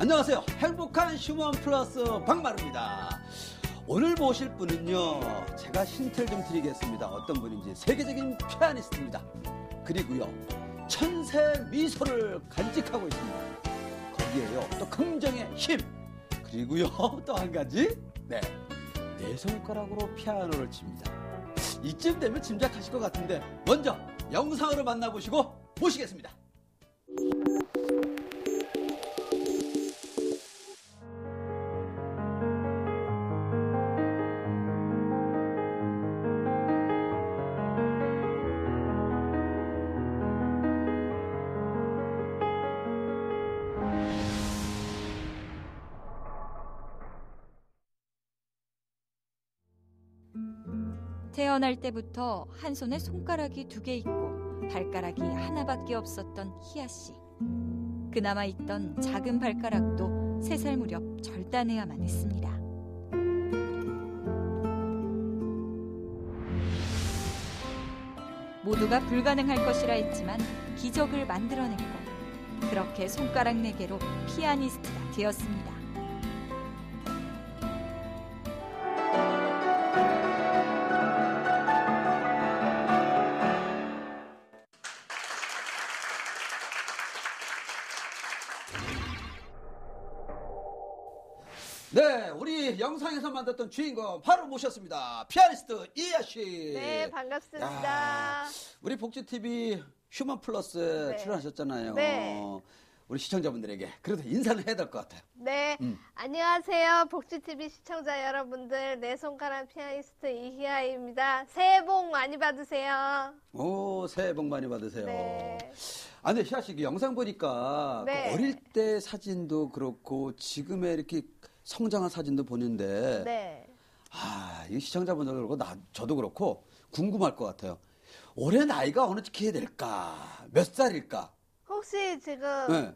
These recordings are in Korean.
안녕하세요. 행복한 휴먼 플러스 박마루입니다. 오늘 모실 분은요, 제가 힌트를 좀 드리겠습니다. 어떤 분인지. 세계적인 피아니스트입니다. 그리고요, 천세 미소를 간직하고 있습니다. 거기에요, 또 긍정의 힘. 그리고요, 또 한 가지, 네 손가락으로 피아노를 칩니다. 이쯤 되면 짐작하실 것 같은데, 먼저 영상으로 만나보시고 모시겠습니다. 태어날 때부터 한 손에 손가락이 2개 있고 발가락이 하나밖에 없었던 희아씨. 그나마 있던 작은 발가락도 3살 무렵 절단해야만 했습니다. 모두가 불가능할 것이라 했지만 기적을 만들어냈고, 그렇게 손가락 4개로 피아니스트가 되었습니다. 네, 우리 영상에서 만났던 주인공 바로 모셨습니다. 피아니스트 이하씨. 네, 반갑습니다. 우리 복지TV 휴먼 플러스에 네. 출연하셨잖아요. 네. 우리 시청자분들에게 그래도 인사를 해야 될 것 같아요. 네, 안녕하세요. 복지TV 시청자 여러분들. 내 손가락 피아니스트 이희아입니다. 새해 복 많이 받으세요. 오, 새해 복 많이 받으세요. 네. 아, 근데 희아씨, 그 영상 보니까 네. 그 어릴 때 사진도 그렇고 지금의 이렇게 성장한 사진도 보는데, 네. 이 시청자분들 그렇고 저도 그렇고 궁금할 것 같아요. 올해 나이가 어느 쯤 될까? 몇 살일까? 혹시 지금 네.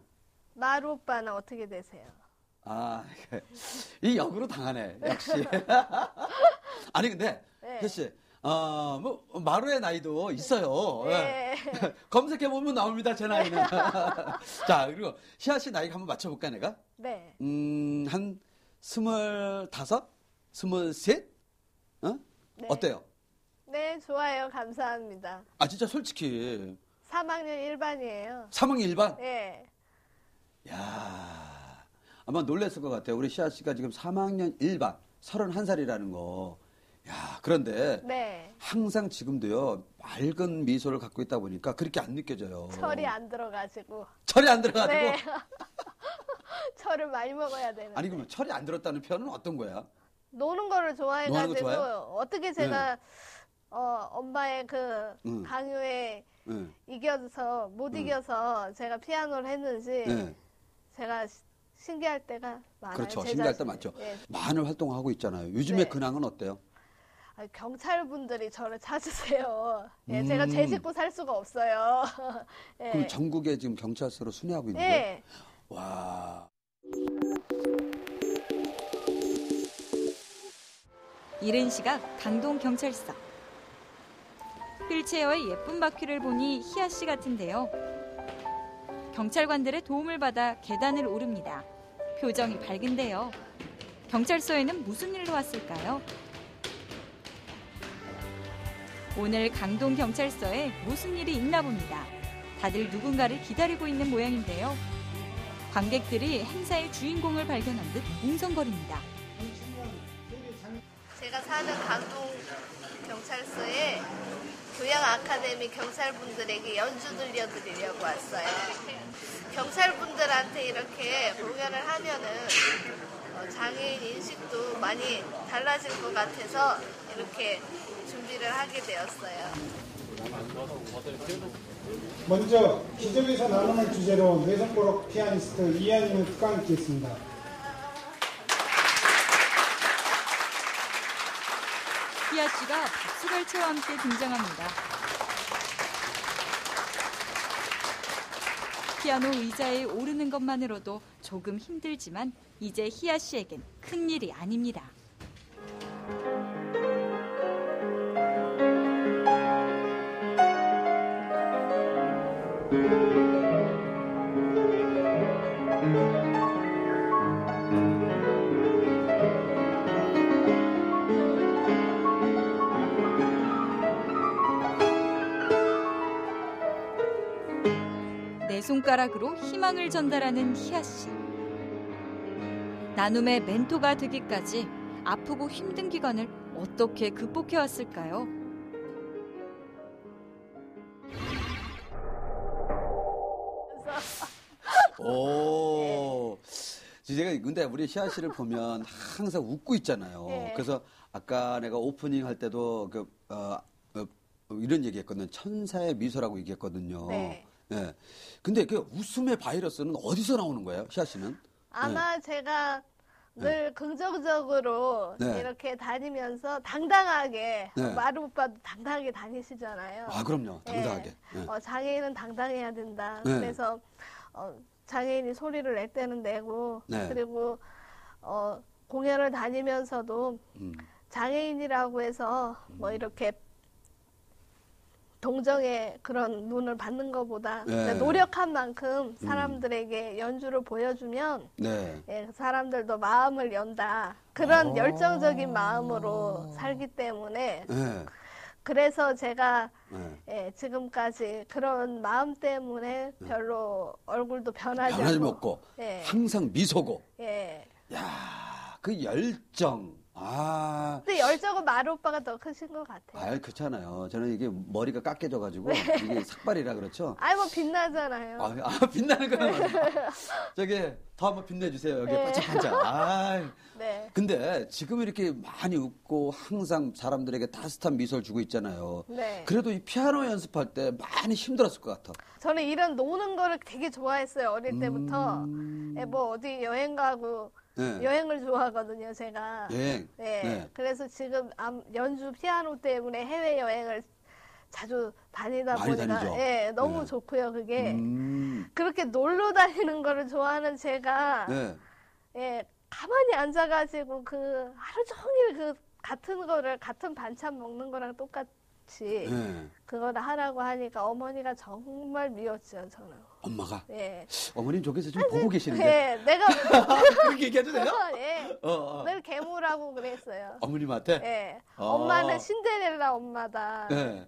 마루 오빠는 어떻게 되세요? 이 역으로 당하네, 역시. 아니, 근데, 네. 혜씨, 마루의 나이도 있어요. 네. 검색해보면 나옵니다, 제 나이는. 자, 그리고 희아씨 나이가 한번 맞춰볼까, 내가? 네. 한 25? 23? 어? 네. 어때요? 네, 좋아요. 감사합니다. 진짜 솔직히. 3학년 1반이에요. 3학년 1반? 네. 야, 아마 놀랬을 것 같아요. 우리 시아 씨가 지금 3학년 1반, 31살이라는 거. 야, 그런데 네. 항상 지금도요, 맑은 미소를 갖고 있다 보니까 그렇게 안 느껴져요. 철이 안 들어가지고. 철이 안 들어가지고? 네. 철을 많이 먹어야 되는데. 아니, 그러면 철이 안 들었다는 표현은 어떤 거야? 노는 거를 좋아해가지고 노는 거 좋아해요? 어떻게 제가 엄마의 그 강요에 이겨서 못 이겨서 제가 피아노를 했는지 제가 신기할 때가 많아요. 그렇죠. 제 신기할 때 자신이. 많죠. 예. 많은 활동하고 있잖아요. 요즘에 네. 근황은 어때요? 경찰분들이 저를 찾으세요. 예, 제가 죄 짓고 살 수가 없어요. 예. 그럼 전국에 지금 경찰서로 순회하고 있는 거예요? 예. 와. 이른 시각 강동경찰서. 휠체어의 예쁜 바퀴를 보니 희아씨 같은데요. 경찰관들의 도움을 받아 계단을 오릅니다. 표정이 밝은데요. 경찰서에는 무슨 일로 왔을까요? 오늘 강동경찰서에 무슨 일이 있나 봅니다. 다들 누군가를 기다리고 있는 모양인데요. 관객들이 행사의 주인공을 발견한 듯 웅성거립니다. 제가 사는 강동경찰서에 교양 아카데미 경찰분들에게 연주 들려드리려고 왔어요. 경찰분들한테 이렇게 공연을 하면은 장애인 인식도 많이 달라질 것 같아서 이렇게 준비를 하게 되었어요. 먼저 기적에서 나눔을 주제로 뇌손가락 피아니스트 이하님을 특강하겠습니다. 희아씨가 박수갈채와 함께 등장합니다. 피아노 의자에 오르는 것만으로도 조금 힘들지만 이제 희아씨에겐 큰일이 아닙니다. 내 손가락으로 희망을 전달하는 희아씨. 나눔의 멘토가 되기까지 아프고 힘든 기간을 어떻게 극복해왔을까요? 오. 제가 근데 우리 희아 씨를 보면 항상 웃고 있잖아요. 네. 그래서 아까 내가 오프닝 할 때도 이런 얘기했거든요. 천사의 미소라고 얘기했거든요. 네. 네. 근데 그 웃음의 바이러스는 어디서 나오는 거예요, 희아 씨는? 아마 제가 늘 긍정적으로 네. 이렇게 다니면서 당당하게 네. 마루 오빠도 당당하게 다니시잖아요. 아, 그럼요. 당당하게. 네. 네. 장애인은 당당해야 된다. 네. 그래서 장애인이 소리를 낼 때는 내고 네. 그리고 공연을 다니면서도 장애인이라고 해서 뭐 이렇게 동정의 그런 눈을 받는 것보다 네. 노력한 만큼 사람들에게 연주를 보여주면 네. 예, 사람들도 마음을 연다. 그런 열정적인 마음으로 살기 때문에 네. 그래서 제가 네. 예, 지금까지 그런 마음 때문에 별로 얼굴도 변하지 변하지 않고 없고 예, 항상 미소고. 예. 야, 그 열정. 아. 근데 열정은 마루 오빠가 더 크신 것 같아요. 아, 그렇잖아요. 저는 이게 머리가 깎여져가지고 네. 이게 삭발이라 그렇죠. 아이 뭐 빛나잖아요. 빛나는 거는 맞아요. 저기 더 한번 빛내주세요. 여기 네. 반짝반짝. 아, 네. 근데 지금 이렇게 많이 웃고 항상 사람들에게 따뜻한 미소를 주고 있잖아요. 네. 그래도 이 피아노 연습할 때 많이 힘들었을 것 같아. 저는 이런 노는 거를 되게 좋아했어요. 어릴 때부터. 음. 예, 뭐 어디 여행 가고 네. 여행을 좋아하거든요, 제가. 여행. 네. 네. 그래서 지금 연주 피아노 때문에 해외 여행을 자주 다니다 많이 보니까 다니죠. 예, 너무 네. 좋고요, 그게. 음. 그렇게 놀러 다니는 거를 좋아하는 제가 네. 예, 가만히 앉아가지고 그 하루 종일 그 같은 거를 같은 반찬 먹는 거랑 똑같이 네. 그거를 하라고 하니까 어머니가 정말 미웠죠, 저는. 엄마가. 예. 어머님 저기서 좀 보고 계시는데. 예, 내가 그렇게 얘기해도 돼요? 예, 늘 괴물하고 그랬어요. 어머님한테? 예, 어. 엄마는 신데렐라 엄마다. 네.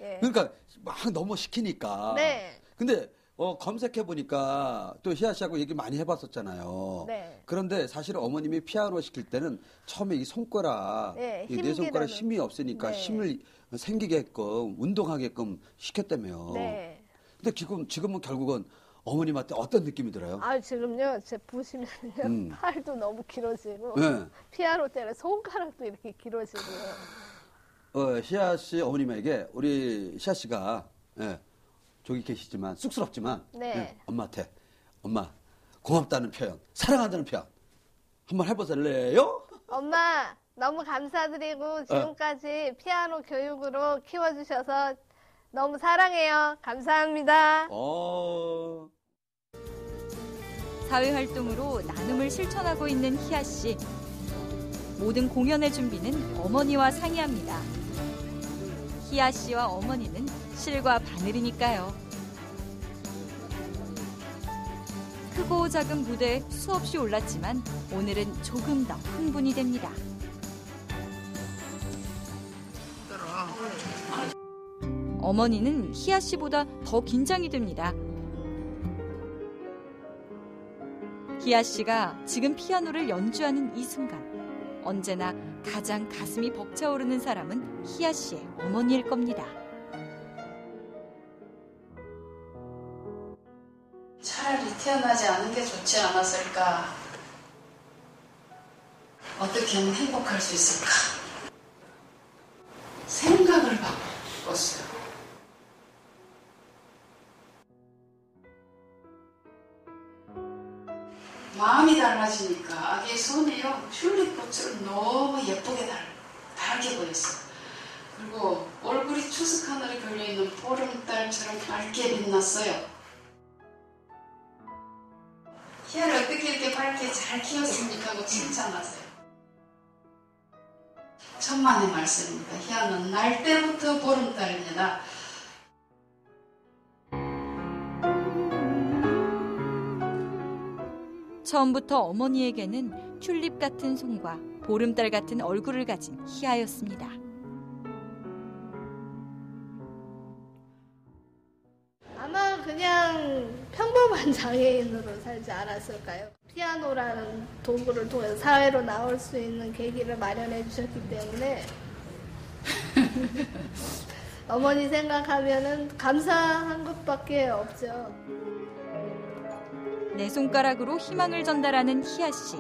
예. 그러니까 막 너무 시키니까. 네. 근데 검색해 보니까 또 희아 씨하고 얘기 많이 해봤었잖아요. 네. 그런데 사실 어머님이 피아노 시킬 때는 처음에 이 손가락, 네, 이 네 손가락 힘기라는- 힘이 없으니까 네. 힘을 생기게끔 운동하게끔 시켰다며. 네. 근데 지금은 결국은 어머님한테 어떤 느낌이 들어요? 아, 지금요, 제 보시면요, 팔도 너무 길어지고, 네. 피아노 때는 손가락도 이렇게 길어지고요. 희아 씨 어머님에게 우리 희아 씨가 저기 계시지만 쑥스럽지만 네. 엄마한테 엄마 고맙다는 표현, 사랑한다는 표현 한번 해보실래요? 엄마, 너무 감사드리고, 지금까지 피아노 교육으로 키워주셔서 너무 사랑해요. 감사합니다. 사회활동으로 나눔을 실천하고 있는 희아 씨. 모든 공연의 준비는 어머니와 상의합니다. 희아 씨와 어머니는 실과 바늘이니까요. 크고 작은 무대에 수없이 올랐지만 오늘은 조금 더 흥분이 됩니다. 어머니는 희아 씨보다 더 긴장이 됩니다. 희아 씨가 지금 피아노를 연주하는 이 순간 언제나 가장 가슴이 벅차오르는 사람은 희아 씨의 어머니일 겁니다. 차라리 태어나지 않은 게 좋지 않았을까? 어떻게 하면 행복할 수 있을까? 생각을 바꿨어요. 마음이 달라지니까 아기의 손이요 튤립꽃처럼 너무 예쁘게 달게 보였어요. 그리고 얼굴이 추석 하늘에 걸려있는 보름달처럼 밝게 빛났어요. 희아를 어떻게 이렇게 밝게 잘 키웠습니까 하고 칭찬하세요. 천만의 말씀입니다. 희아는 날 때부터 보름달입니다. 처음부터 어머니에게는 튤립 같은 손과 보름달 같은 얼굴을 가진 희아였습니다. 아마 그냥 평범한 장애인으로 살지 않았을까요? 피아노라는 도구를 통해서 사회로 나올 수 있는 계기를 마련해 주셨기 때문에 어머니 생각하면은 감사한 것밖에 없죠. 네 손가락으로 희망을 전달하는 희아 씨.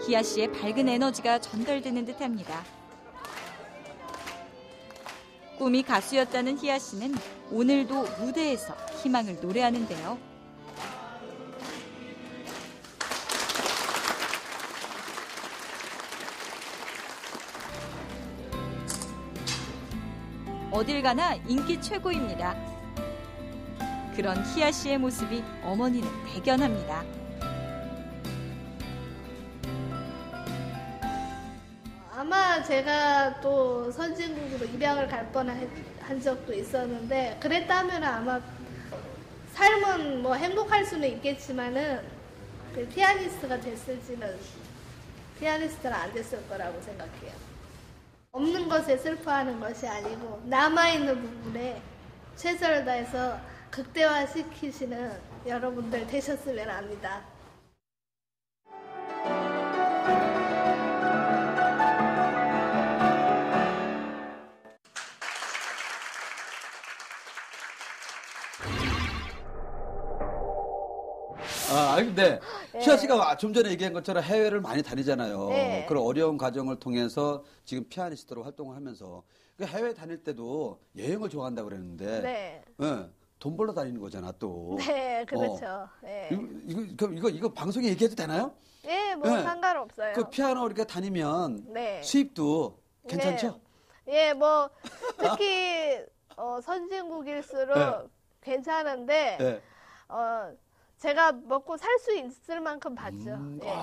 희아 씨의 밝은 에너지가 전달되는 듯합니다. 꿈이 가수였다는 희아 씨는 오늘도 무대에서 희망을 노래하는데요. 어딜 가나 인기 최고입니다. 그런 희아 씨의 모습이 어머니는 대견합니다. 아마 제가 또 선진국으로 입양을 갈 뻔한 적도 있었는데 그랬다면 아마 삶은 뭐 행복할 수는 있겠지만은 그 피아니스트가 됐을지는 피아니스트는 안 됐을 거라고 생각해요. 없는 것에 슬퍼하는 것이 아니고 남아있는 부분에 최선을 다해서 극대화시키시는 여러분들 되셨으면 합니다. 근데 희아 씨가 좀 전에 얘기한 것처럼 해외를 많이 다니잖아요. 네. 그런 어려운 과정을 통해서 지금 피아니스트로 활동을 하면서 해외 다닐 때도 여행을 좋아한다고 그랬는데 네. 예, 돈 벌러 다니는 거잖아 또. 네, 그렇죠. 네. 이거 방송에 얘기해도 되나요? 예, 뭐 네. 상관없어요. 그 피아노 이렇게 다니면 네. 수입도 괜찮죠? 예, 뭐 특히 선진국일수록 네. 괜찮은데 네. 제가 먹고 살 수 있을 만큼 받죠. 예.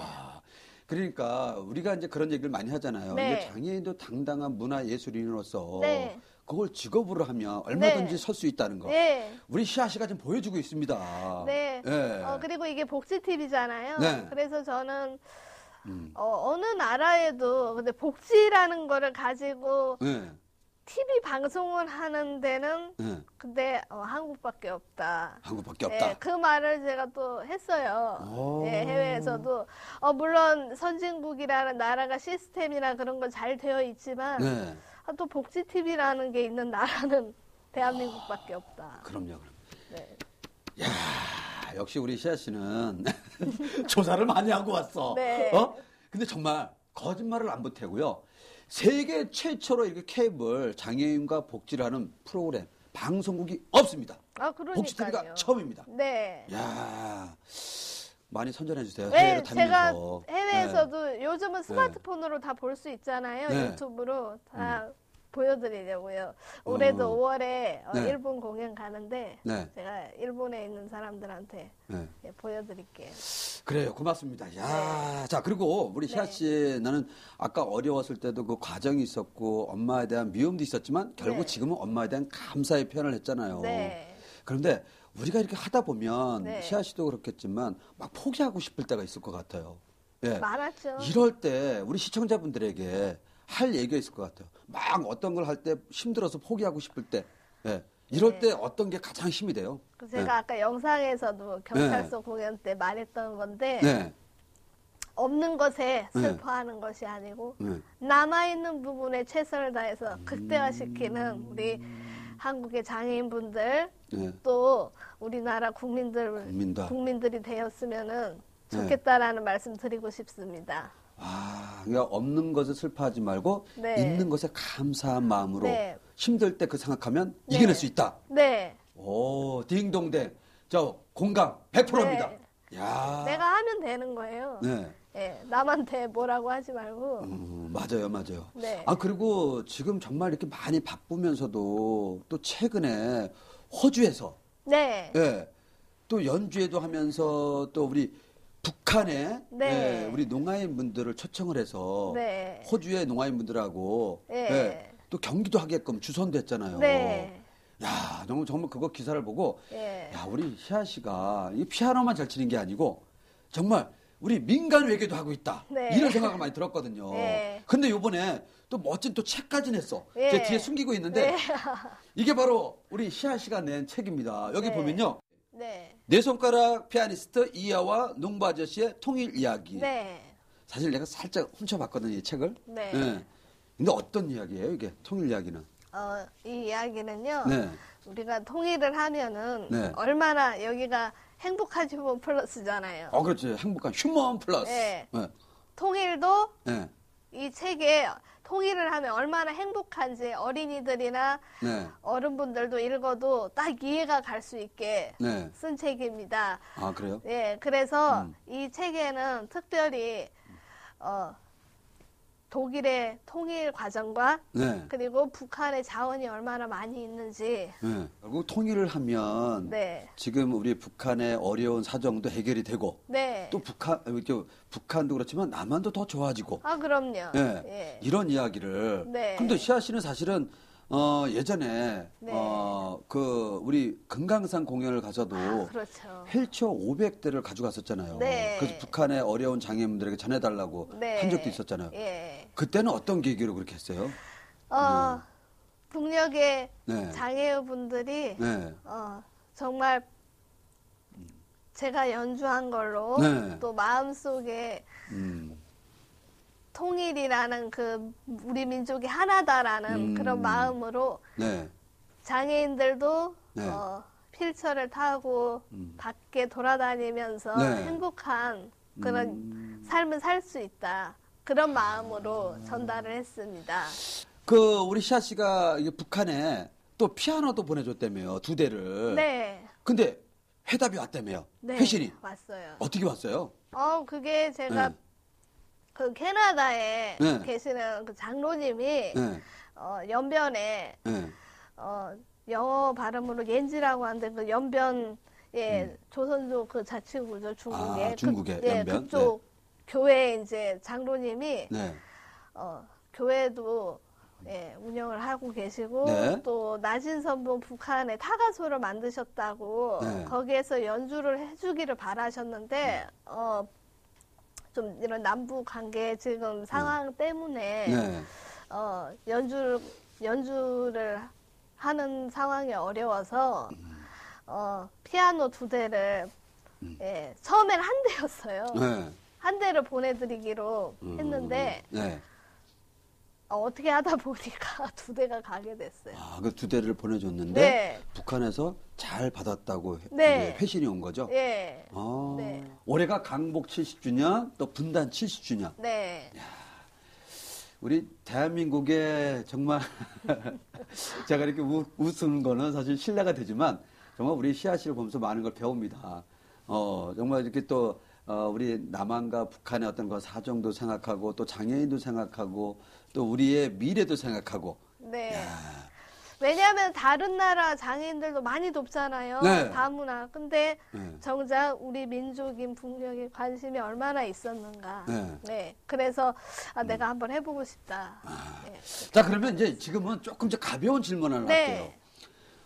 그러니까 우리가 이제 그런 얘기를 많이 하잖아요. 네. 이게 장애인도 당당한 문화 예술인으로서 네. 그걸 직업으로 하면 얼마든지 네. 설 수 있다는 거. 예. 우리 희아 씨가 지금 보여주고 있습니다. 네. 예. 그리고 이게 복지 팁이잖아요. 네. 그래서 저는 어느 나라에도 근데 복지라는 거를 가지고 네. TV 방송을 하는 데는 네. 근데 한국밖에 없다. 한국밖에 없다. 예, 그 말을 제가 또 했어요. 예, 해외에서도 물론 선진국이라는 나라가 시스템이나 그런 건 잘 되어 있지만 네. 또 복지 TV라는 게 있는 나라는 대한민국밖에 없다. 그럼요. 네. 야, 역시 우리 희아 씨는 조사를 많이 하고 왔어. 네. 근데 정말 거짓말을 안 보태고요. 세계 최초로 이렇게 케이블 장애인과 복지를 하는 프로그램 방송국이 없습니다. 그러니까요. 복지 TV가 처음입니다. 네. 야, 많이 선전해 주세요. 네, 해외로 제가 다니면서. 해외에서도 요즘은 스마트폰으로 다 볼 수 있잖아요. 네. 유튜브로 다 보여드리려고요. 올해도 5월에 네. 일본 공연 가는데 네. 제가 일본에 있는 사람들한테 네. 보여드릴게요. 그래요. 고맙습니다. 야, 자, 그리고 우리 희아 씨, 나는 아까 어려웠을 때도 그 과정이 있었고 엄마에 대한 미움도 있었지만 결국 네. 지금은 엄마에 대한 감사의 표현을 했잖아요. 네. 그런데 우리가 이렇게 하다 보면 네. 희아 씨도 그렇겠지만 막 포기하고 싶을 때가 있을 것 같아요. 예. 많았죠. 이럴 때 우리 시청자분들에게 할 얘기가 있을 것 같아요. 막 어떤 걸 할 때 힘들어서 포기하고 싶을 때, 예. 이럴 네. 때 어떤 게 가장 힘이 돼요? 제가 아까 영상에서도 경찰서 공연 때 말했던 건데 네. 없는 것에 슬퍼하는 것이 아니고 네. 남아있는 부분에 최선을 다해서 극대화시키는 우리 한국의 장애인분들 네. 또 우리나라 국민들. 국민들이 되었으면은 좋겠다라는 말씀 드리고 싶습니다. 그러니까 없는 것에 슬퍼하지 말고 네. 있는 것에 감사한 마음으로 네. 힘들 때 그 생각하면 네. 이겨낼 수 있다. 네. 오, 딩동댕. 저 공감 100%입니다. 네. 야. 내가 하면 되는 거예요. 네. 예, 남한테 뭐라고 하지 말고. 맞아요, 맞아요. 네. 그리고 지금 정말 이렇게 많이 바쁘면서도 또 최근에 호주에서 네. 예. 또 연주회도 하면서 또 우리 북한에 네. 예, 우리 농아인 분들을 초청을 해서 네. 호주의 농아인 분들하고 네. 예, 또 경기도 하게끔 주선도 했잖아요. 네. 야, 정말 그거 기사를 보고 예. 야, 우리 희아 씨가 이 피아노만 잘 치는 게 아니고 정말 우리 민간 외교도 하고 있다. 네. 이런 생각을 많이 들었거든요. 네. 근데 요번에 또 멋진 또 책까지 냈어. 네. 제 뒤에 숨기고 있는데 네. 이게 바로 우리 희아 씨가 낸 책입니다. 여기 네. 보면요. 네. 네 손가락 피아니스트 이하와 농부 아저씨의 통일 이야기. 네. 사실 내가 살짝 훔쳐봤거든요, 이 책을. 네. 예. 근데 어떤 이야기예요, 이게? 통일 이야기는? 이 이야기는요. 네. 우리가 통일을 하면은 네. 얼마나 여기가 행복한 휴먼 플러스잖아요. 그렇죠. 행복한 휴먼 플러스. 네. 네. 통일도 네. 이 책에 통일을 하면 얼마나 행복한지 어린이들이나 네. 어른분들도 읽어도 딱 이해가 갈 수 있게 네. 쓴 책입니다. 아, 그래요? 예, 그래서 이 책에는 특별히 독일의 통일 과정과 네. 그리고 북한의 자원이 얼마나 많이 있는지 네. 결국 통일을 하면 네. 지금 우리 북한의 어려운 사정도 해결이 되고 네. 또 북한도 그렇지만 남한도 더 좋아지고 아, 그럼요. 예. 예. 이런 이야기를 네. 근데 시아 씨는 사실은 예전에 네. 우리 금강산 공연을 가서도 그렇죠. 휠체어 500대를 가져갔었잖아요. 네. 그래서 북한의 어려운 장애인분들에게 전해달라고 네. 한 적도 있었잖아요. 예. 그때는 어떤 계기로 그렇게 했어요? 북녘의 네. 장애우분들이 네. 정말 제가 연주한 걸로 네. 또 마음속에 음. 통일이라는 그 우리 민족이 하나다라는 그런 마음으로 네. 장애인들도 네. 휠체어를 타고 밖에 돌아다니면서 네. 행복한 그런 삶을 살 수 있다. 그런 마음으로 전달을 했습니다. 우리 시아 씨가 이게 북한에 또 피아노도 보내줬다며요. 2대를. 네. 근데 회답이 왔다며요. 네. 회신이. 왔어요. 어떻게 왔어요? 그게 제가 네. 그 캐나다에 네. 계시는 그 장로님이 네. 연변에 네. 영어 발음으로 옌지라고 하는데 그 연변에 조선족 그 자치구죠 중국에. 아, 중국의 예, 연변? 그쪽 교회 이제 장로님이 네. 교회도 예, 운영을 하고 계시고 네. 또 나진선봉 북한에 타가소를 만드셨다고 네. 거기에서 연주를 해주기를 바라셨는데 좀 이런 남북 관계 지금 상황 때문에 네. 연주를 하는 상황이 어려워서 피아노 2대를 예, 처음엔 한 대였어요. 네. 한 대를 보내드리기로 했는데 네. 어떻게 하다 보니까 2대가 가게 됐어요. 그 2대를 보내줬는데 네. 북한에서 잘 받았다고 네. 이제 회신이 온 거죠? 예. 아, 네. 올해가 강복 70주년, 또 분단 70주년. 네. 우리 대한민국에 정말 제가 이렇게 웃는 거는 사실 신뢰가 되지만 정말 우리 시아 씨를 보면서 많은 걸 배웁니다. 정말 이렇게 또 우리 남한과 북한의 어떤 그 사정도 생각하고 또 장애인도 생각하고 또 우리의 미래도 생각하고. 네. 왜냐하면 다른 나라 장애인들도 많이 돕잖아요. 네. 다문화. 근데 네. 정작 우리 민족인 북녘에 관심이 얼마나 있었는가. 네. 네. 그래서 내가 한번 해보고 싶다. 네. 자, 그러면 이제 지금은 조금 더 가벼운 질문 하나 네. 할게요.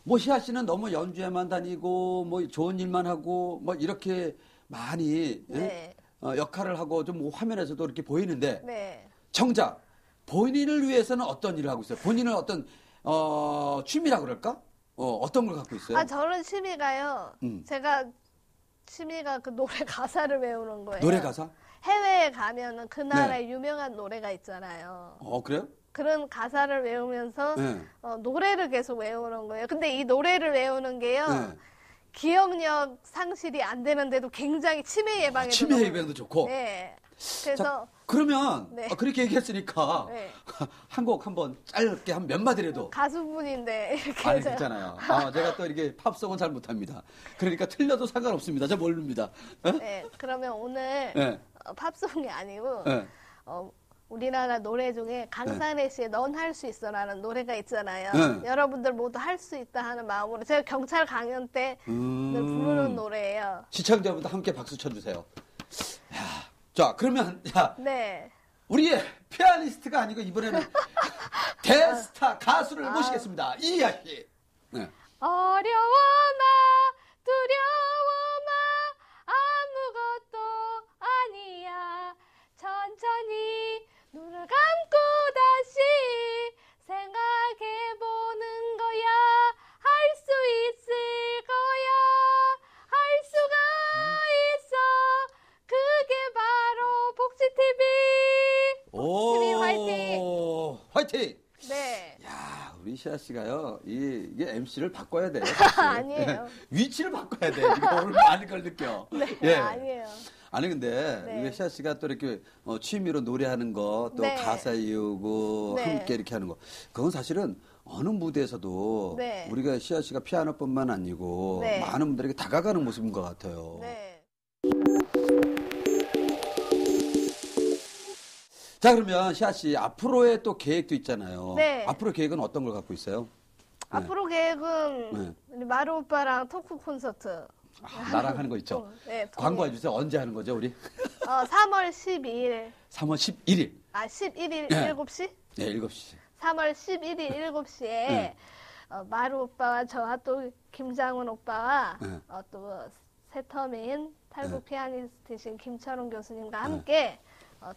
뭐 시아 씨는 너무 연주회만 다니고 뭐 좋은 일만 하고 뭐 이렇게 많이 네. 역할을 하고 좀 화면에서도 이렇게 보이는데 네. 정작 본인을 위해서는 어떤 일을 하고 있어요? 본인은 어떤 취미라 그럴까? 어떤 걸 갖고 있어요? 저는 취미가요. 제가 취미가 그 노래 가사를 외우는 거예요. 노래 가사? 해외에 가면은 그 나라의 유명한 노래가 있잖아요. 그래요? 그런 가사를 외우면서 네. 노래를 계속 외우는 거예요. 근데 이 노래를 외우는 게요. 네. 기억력 상실이 안 되는데도 굉장히 치매 예방에도 치매 너무- 예방도 좋고. 네. 그래서 자, 그러면 네. 그렇게 얘기했으니까 네. 한 곡 한번 짧게 한 몇 마디라도. 가수분인데 이렇게 아니 제가- 괜찮아요. 제가 또 이렇게 팝송은 잘 못합니다. 그러니까 틀려도 상관없습니다. 저 모릅니다. 네. 그러면 오늘 네. 팝송이 아니고 네. 우리나라 노래 중에 강산혜 씨의 넌 할 수 있어라는 노래가 있잖아요. 네. 여러분들 모두 할 수 있다 하는 마음으로 제가 경찰 강연 때 늘 부르는 노래예요. 시청자분들 함께 박수 쳐주세요. 자, 그러면 네. 우리의 피아니스트가 아니고 이번에는 대스타 가수를 모시겠습니다. 이희아 씨. 네. 어려워마 두려워마 아무것도 아니야 천천히 눈을 감고 다시 생각해보는 거야 할 수 있을 거야 화이팅! 네. 야, 우리 시아 씨가요, 이게 MC를 바꿔야 돼요. 아니에요. 위치를 바꿔야 돼. 이거 오늘 많은 걸 느껴. 네, 예. 아니에요. 아니 근데 네. 이게 시아 씨가 또 이렇게 취미로 노래하는 거, 또 네. 가사 이우고 네. 함께 이렇게 하는 거, 그건 사실은 어느 무대에서도 네. 우리가 시아 씨가 피아노뿐만 아니고 네. 많은 분들에게 다가가는 모습인 것 같아요. 네. 자, 그러면 시아 씨 앞으로의 또 계획도 있잖아요. 네. 앞으로 계획은 어떤 걸 갖고 있어요? 네. 앞으로 계획은 네. 우리 마루 오빠랑 토크 콘서트. 나랑 하는 거 있죠? 네, 광고해 주세요. 언제 하는 거죠, 우리? 3월 12일. 3월 11일. 11일 네. 7시? 네, 7시. 3월 11일 7시에 네. 마루 오빠와 저와 또 김장훈 오빠와 네. 또 새터민 탈북 네. 피아니스트이신 김철웅 교수님과 함께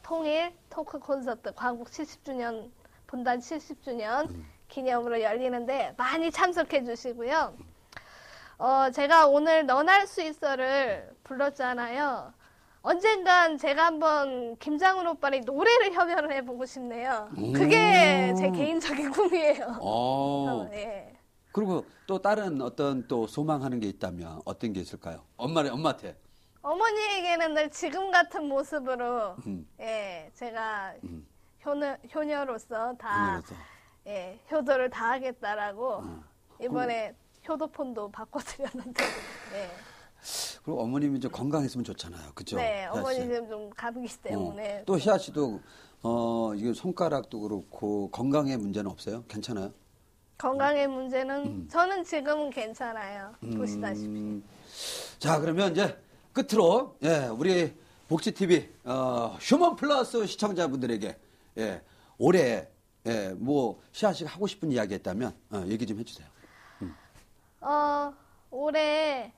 통일 토크 콘서트 광복 70주년 본단 70주년 기념으로 열리는데 많이 참석해 주시고요. 제가 오늘 넌 할 수 있어를 불렀잖아요. 언젠간 제가 한번 김장훈 오빠랑 노래를 협연을 해보고 싶네요. 그게 제 개인적인 꿈이에요. 예. 그리고 또 다른 어떤 또 소망하는 게 있다면 어떤 게 있을까요? 엄마한테. 어머니에게는 늘 지금 같은 모습으로 예, 제가 효녀로서 다 그래서. 예, 효도를 다하겠다라고 이번에 효도폰도 바꿔드렸는데 예. 그리고 어머님이 좀 건강했으면 좋잖아요. 그죠? 네, 희아 씨? 어머니는 좀 가르기 때문에 또 희아 씨도 이게 손가락도 그렇고 건강에 문제는 없어요? 괜찮아요? 건강의 문제는 저는 지금은 괜찮아요. 보시다시피. 자, 그러면 이제 끝으로 예, 우리 복지 TV 휴먼 플러스 시청자분들에게 예, 올해 예, 뭐 시아 씨가 하고 싶은 이야기 있다면 얘기 좀 해주세요. 올해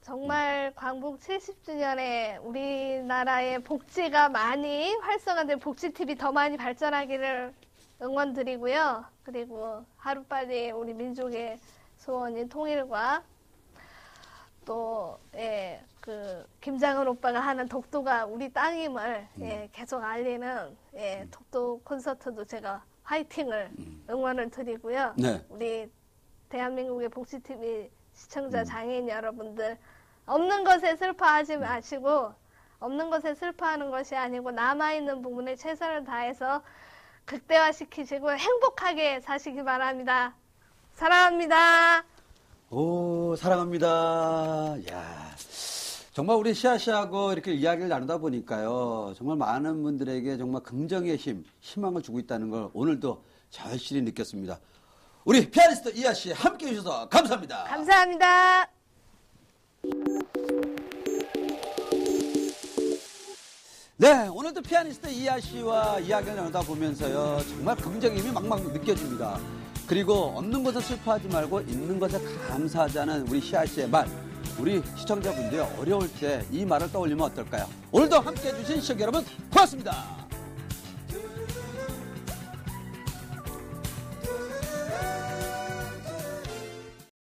정말 광복 70주년에 우리나라의 복지가 많이 활성화된 복지TV 더 많이 발전하기를 응원드리고요. 그리고 하루빨리 우리 민족의 소원인 통일과 또, 예, 김장훈 오빠가 하는 독도가 우리 땅임을 예, 계속 알리는 예, 독도 콘서트도 제가 화이팅을 응원을 드리고요. 네. 우리 대한민국의 복지TV 시청자 장애인 여러분들 없는 것에 슬퍼하지 마시고 없는 것에 슬퍼하는 것이 아니고 남아있는 부분에 최선을 다해서 극대화시키시고 행복하게 사시기 바랍니다. 사랑합니다. 오, 사랑합니다. 야, 정말 우리 시아 씨하고 이렇게 이야기를 나누다 보니까요. 정말 많은 분들에게 정말 긍정의 힘, 희망을 주고 있다는 걸 오늘도 절실히 느꼈습니다. 우리 피아니스트 이하 씨 함께 해주셔서 감사합니다. 감사합니다. 네, 오늘도 피아니스트 이하 씨와 이야기를 나누다 보면서요. 정말 긍정의 힘이 막막 느껴집니다. 그리고 없는 것에 슬퍼하지 말고 있는 것에 감사하자는 우리 시아 씨의 말. 우리 시청자분들 어려울 때 이 말을 떠올리면 어떨까요? 오늘도 함께 해주신 시청자 여러분 고맙습니다.